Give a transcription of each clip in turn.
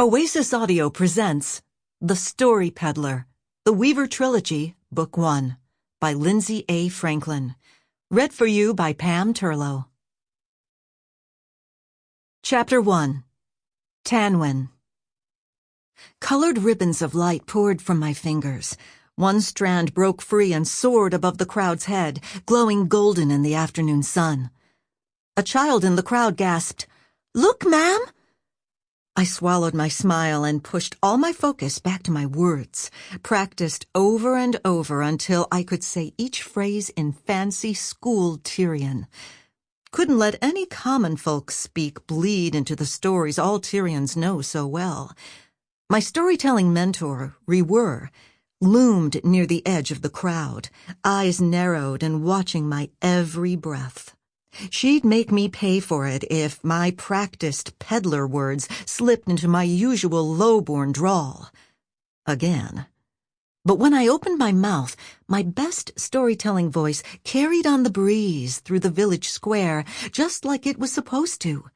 Oasis Audio presents The Story Peddler, The Weaver Trilogy, Book 1, by Lindsay A. Franklin. Read for you by Pam Turlow. Chapter 1. Tanwen. Colored ribbons of light poured from my fingers. One strand broke free and soared above the crowd's head, glowing golden in the afternoon sun. A child in the crowd gasped, "Look, ma'am!" I swallowed my smile and pushed all my focus back to my words, practiced over and over until I could say each phrase in fancy school Tyrian. Couldn't let any common folk speak bleed into the stories all Tyrians know so well. My storytelling mentor, Rewer, loomed near the edge of the crowd, eyes narrowed and watching my every breath. She'd make me pay for it if my practiced peddler words slipped into my usual low-born drawl. Again. But when I opened my mouth, my best storytelling voice carried on the breeze through the village square, just like it was supposed to.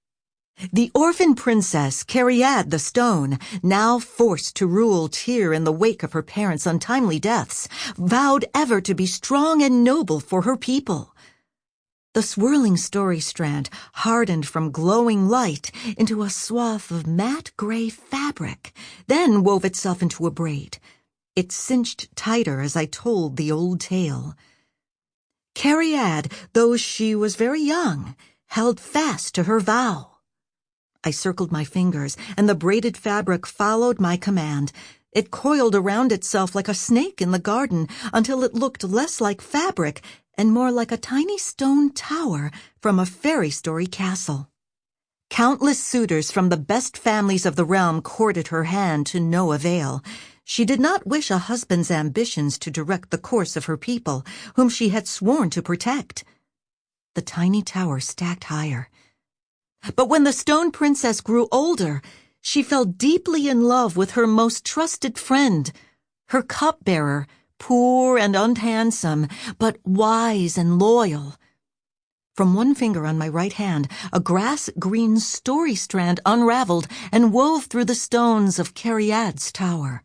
The orphan princess, Cariad the Stone, now forced to rule Tyr in the wake of her parents' untimely deaths, vowed ever to be strong and noble for her people. The swirling story strand hardened from glowing light into a swath of matte gray fabric, then wove itself into a braid. It cinched tighter as I told the old tale. Cariad, though she was very young, held fast to her vow. I circled my fingers, and the braided fabric followed my command. It coiled around itself like a snake in the garden until it looked less like fabric and more like a tiny stone tower from a fairy story castle. Countless suitors from the best families of the realm courted her hand to no avail. She did not wish a husband's ambitions to direct the course of her people, whom she had sworn to protect. The tiny tower stacked higher. But when the stone princess grew older, she fell deeply in love with her most trusted friend, her cupbearer, poor and unhandsome, but wise and loyal. From one finger on my right hand, a grass-green story strand unraveled and wove through the stones of Cariad's tower.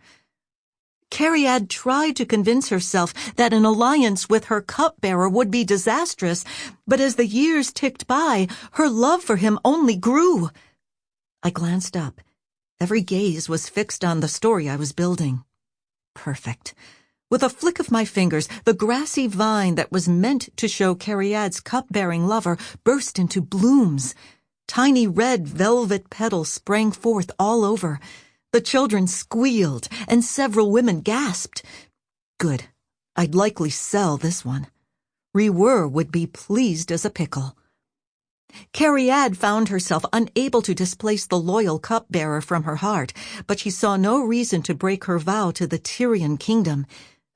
Cariad tried to convince herself that an alliance with her cupbearer would be disastrous, but as the years ticked by, her love for him only grew. I glanced up. Every gaze was fixed on the story I was building. Perfect. With a flick of my fingers, the grassy vine that was meant to show Cariad's cup-bearing lover burst into blooms. Tiny red velvet petals sprang forth all over. The children squealed, and several women gasped. Good. I'd likely sell this one. Rewer would be pleased as a pickle. Cariad found herself unable to displace the loyal cupbearer from her heart, but she saw no reason to break her vow to the Tyrian kingdom.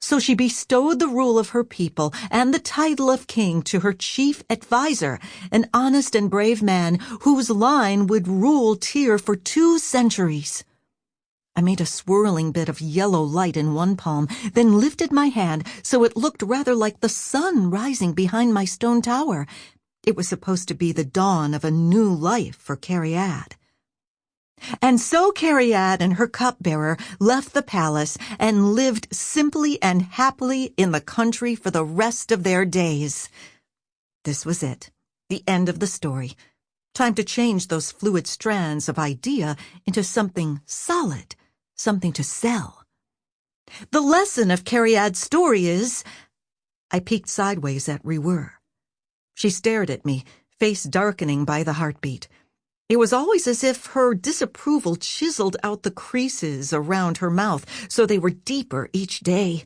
So she bestowed the rule of her people and the title of king to her chief advisor, an honest and brave man whose line would rule Tyr for 2 centuries. I made a swirling bit of yellow light in one palm, then lifted my hand so it looked rather like the sun rising behind my stone tower. It was supposed to be the dawn of a new life for Cariad. And so Cariad and her cupbearer left the palace and lived simply and happily in the country for the rest of their days. This was it, the end of the story. Time to change those fluid strands of idea into something solid, something to sell. The lesson of Cariad's story is... I peeked sideways at Rewer. She stared at me, face darkening by the heartbeat. It was always as if her disapproval chiseled out the creases around her mouth so they were deeper each day.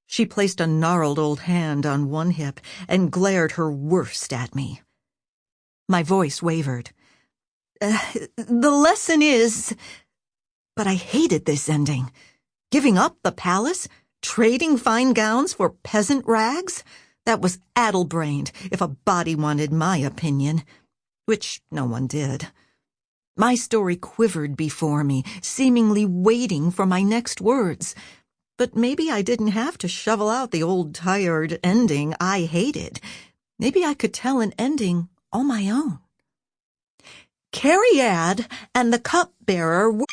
She placed a gnarled old hand on one hip and glared her worst at me. My voice wavered. The lesson is... But I hated this ending. Giving up the palace? Trading fine gowns for peasant rags? That was addle-brained, if a body wanted my opinion. Which no one did. My story quivered before me, seemingly waiting for my next words. But maybe I didn't have to shovel out the old tired ending I hated. Maybe I could tell an ending all my own. Cariad and the cupbearer were...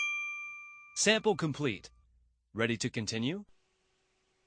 Sample complete. Ready to continue?